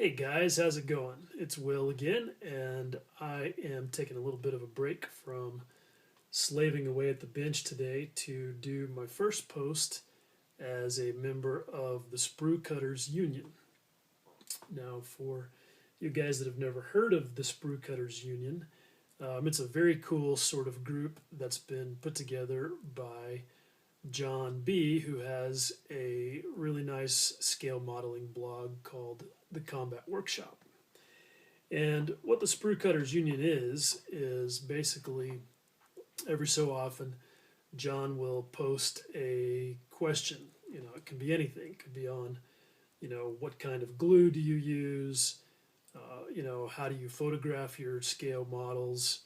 Hey guys, how's it going? It's Will again, and I am taking a little bit of a break from slaving away at the bench today to do my first post as a member of the Sprue Cutters Union. Now, for you guys that have never heard of the Sprue Cutters Union, it's a very cool sort of group that's been put together by John B., who has a really nice scale modeling blog called The Combat Workshop. And what the Sprue Cutters Union is basically every so often, John will post a question. It can be anything. It could be on, what kind of glue do you use? How do you photograph your scale models?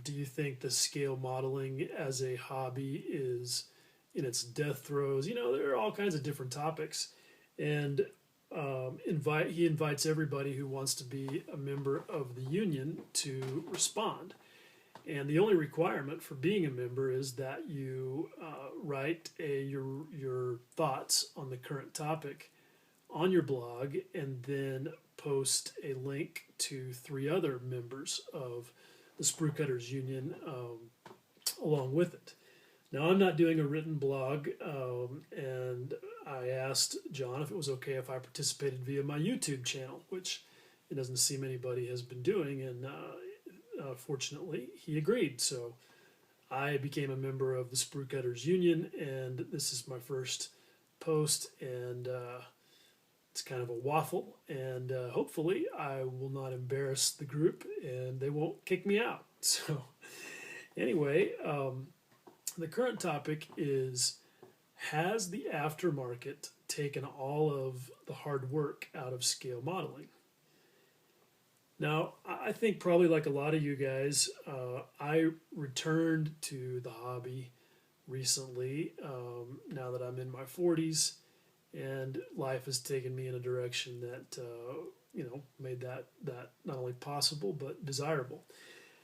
Do you think the scale modeling as a hobby is in its death throes? There are all kinds of different topics, and he invites everybody who wants to be a member of the union to respond. And the only requirement for being a member is that you write your thoughts on the current topic on your blog, and then post a link to three other members of the Sprue Cutters Union along with it. Now, I'm not doing a written blog, and I asked John if it was okay if I participated via my YouTube channel, which it doesn't seem anybody has been doing, and fortunately, he agreed. So I became a member of the Sprue Cutters Union, and this is my first post, and it's kind of a waffle, and hopefully I will not embarrass the group, and they won't kick me out. So anyway, the current topic is, has the aftermarket taken all of the hard work out of scale modeling? Now, I think probably like a lot of you guys, I returned to the hobby recently, now that I'm in my 40s, and life has taken me in a direction that, made that not only possible but desirable.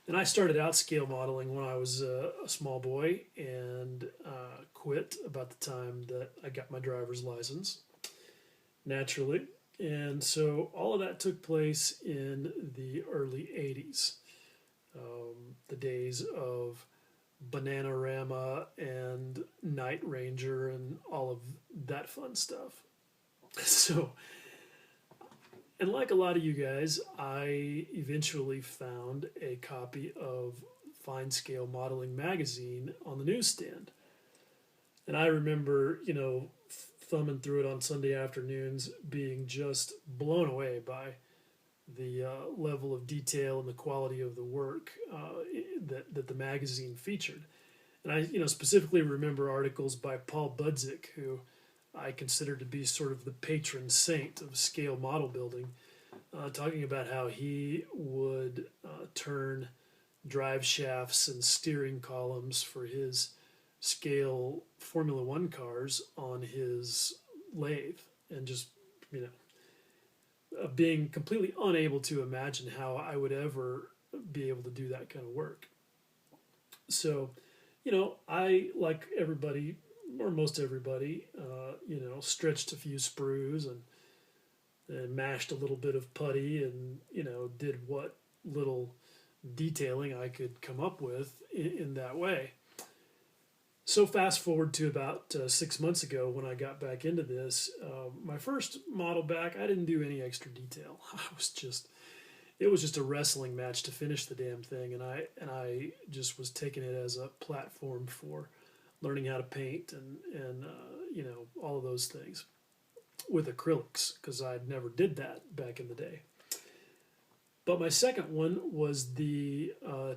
And I started out scale modeling when I was a small boy, and quit about the time that I got my driver's license, naturally. And so all of that took place in the early 80s, the days of Bananarama and Night Ranger and all of that fun stuff. So, and like a lot of you guys, I eventually found a copy of Fine Scale Modeling magazine on the newsstand. And I remember, thumbing through it on Sunday afternoons, being just blown away by the level of detail and the quality of the work that the magazine featured. And I, specifically remember articles by Paul Budzik, who I consider to be sort of the patron saint of scale model building, talking about how he would turn drive shafts and steering columns for his scale Formula One cars on his lathe, and just, being completely unable to imagine how I would ever be able to do that kind of work. So, I, like everybody, or most everybody, stretched a few sprues and mashed a little bit of putty, and, did what little detailing I could come up with in that way. So fast forward to about 6 months ago when I got back into this, my first model back, I didn't do any extra detail. It was just a wrestling match to finish the damn thing, and I just was taking it as a platform for learning how to paint and all of those things with acrylics, because I never did that back in the day. But my second one was the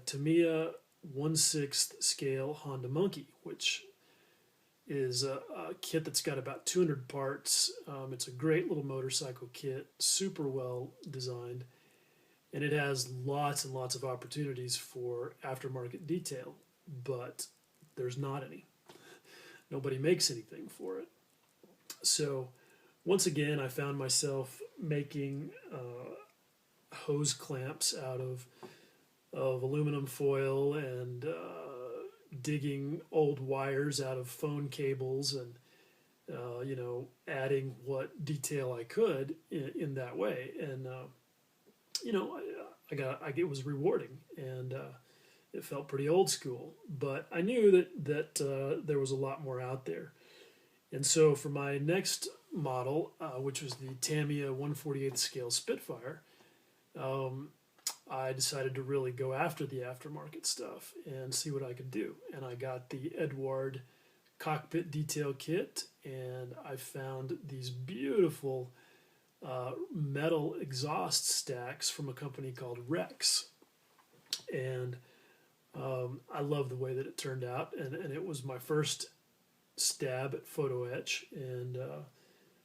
Tamiya 1/6 scale Honda Monkey, which is a kit that's got about 200 parts. It's a great little motorcycle kit, super well designed, and it has lots and lots of opportunities for aftermarket detail, but there's not any. Nobody makes anything for it. So once again, I found myself making hose clamps out of aluminum foil, and digging old wires out of phone cables, and adding what detail I could in that way. And it was rewarding, and it felt pretty old school. But I knew that there was a lot more out there. And so for my next model, which was the Tamiya 1/48 scale Spitfire, um, I decided to really go after the aftermarket stuff and see what I could do. And I got the Edward Cockpit detail kit, and I found these beautiful metal exhaust stacks from a company called Rex. And I love the way that it turned out, and it was my first stab at photo etch, and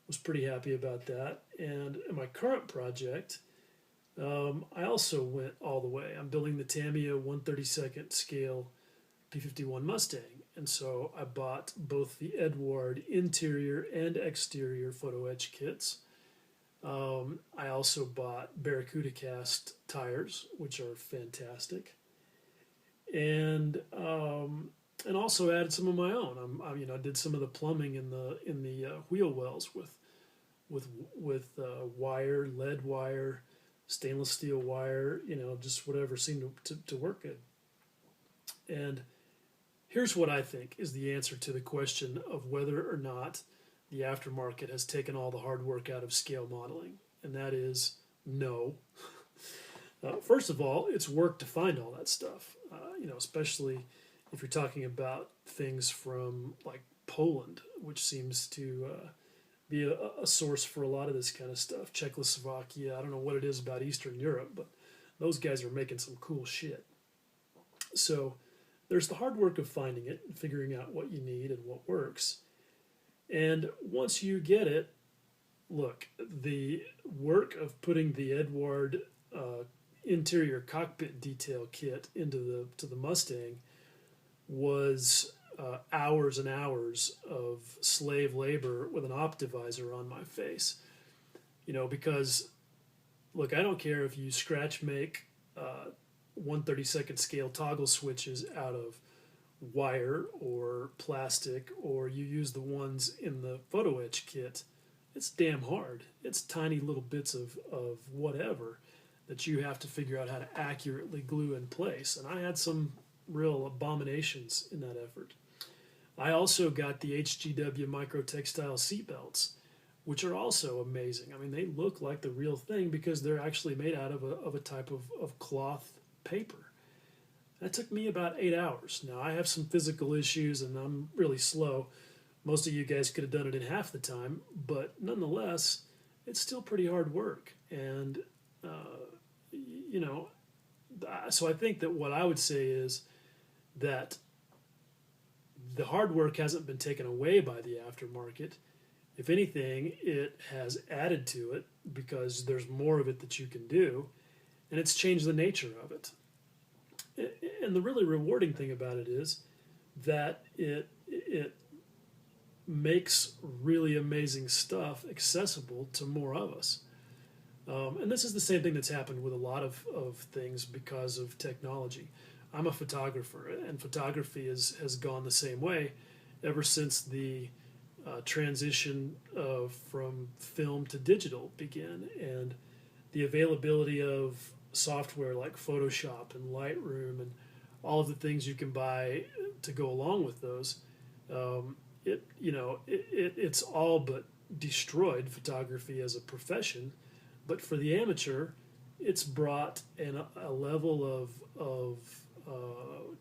was pretty happy about that. And in my current project, I also went all the way. I'm building the Tamiya 1/32 scale P-51 Mustang, and so I bought both the Edward interior and exterior photo etch kits. I also bought Barracuda cast tires, which are fantastic, and also added some of my own. I did some of the plumbing in the wheel wells with wire, lead wire, stainless steel wire, just whatever seemed to work good. And here's what I think is the answer to the question of whether or not the aftermarket has taken all the hard work out of scale modeling, and that is no. First of all, it's work to find all that stuff, especially if you're talking about things from like Poland, which seems to be a source for a lot of this kind of stuff. Czechoslovakia, I don't know what it is about Eastern Europe, but those guys are making some cool shit. So there's the hard work of finding it and figuring out what you need and what works. And once you get it, look, the work of putting the Edward interior cockpit detail kit into the Mustang was hours and hours of slave labor with an optivisor on my face. Because, look, I don't care if you scratch make 1/32 scale toggle switches out of wire or plastic, or you use the ones in the photo etch kit. It's damn hard. It's tiny little bits of whatever that you have to figure out how to accurately glue in place. And I had some real abominations in that effort. I also got the HGW micro textile seatbelts, which are also amazing. I mean, they look like the real thing because they're actually made out of a type of cloth paper. That took me about 8 hours. Now, I have some physical issues and I'm really slow. Most of you guys could have done it in half the time, but nonetheless, it's still pretty hard work. And, so I think that what I would say is that the hard work hasn't been taken away by the aftermarket. If anything, it has added to it because there's more of it that you can do, and it's changed the nature of it. And the really rewarding thing about it is that it makes really amazing stuff accessible to more of us. And this is the same thing that's happened with a lot of things because of technology. I'm a photographer, and photography has gone the same way ever since the transition from film to digital began, and the availability of software like Photoshop and Lightroom and all of the things you can buy to go along with those. It's all but destroyed photography as a profession, but for the amateur, it's brought a level of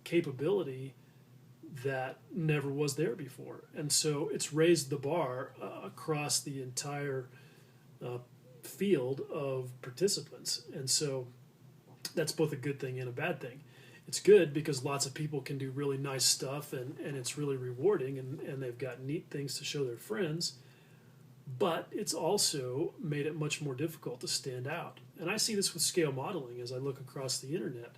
capability that never was there before. And so it's raised the bar across the entire field of participants. And so that's both a good thing and a bad thing. It's good because lots of people can do really nice stuff and it's really rewarding and they've got neat things to show their friends. But it's also made it much more difficult to stand out. And I see this with scale modeling as I look across the internet.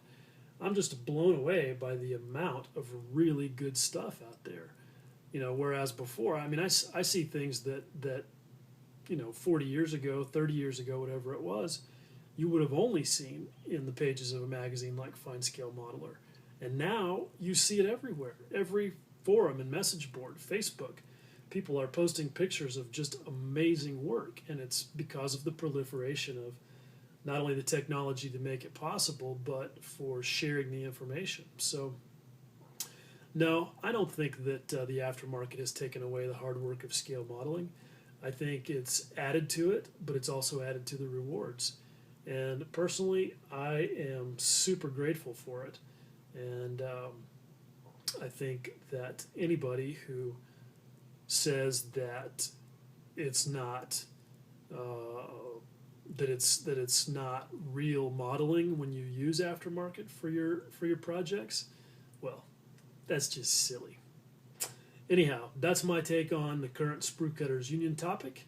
I'm just blown away by the amount of really good stuff out there. Whereas before, I mean, I see things that 40 years ago, 30 years ago, whatever it was, you would have only seen in the pages of a magazine like Fine Scale Modeler. And now you see it everywhere. Every forum and message board, Facebook, people are posting pictures of just amazing work, and it's because of the proliferation of not only the technology to make it possible, but for sharing the information. So, no, I don't think that the aftermarket has taken away the hard work of scale modeling. I think it's added to it, but it's also added to the rewards. And personally, I am super grateful for it. And I think that anybody who says that it's not that it's not real modeling when you use aftermarket for your projects, well, that's just silly. Anyhow, that's my take on the current Sprue Cutters Union topic.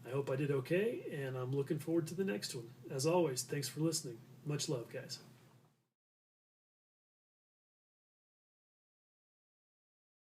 I hope I did okay, and I'm looking forward to the next one. As always, thanks for listening. Much love, guys.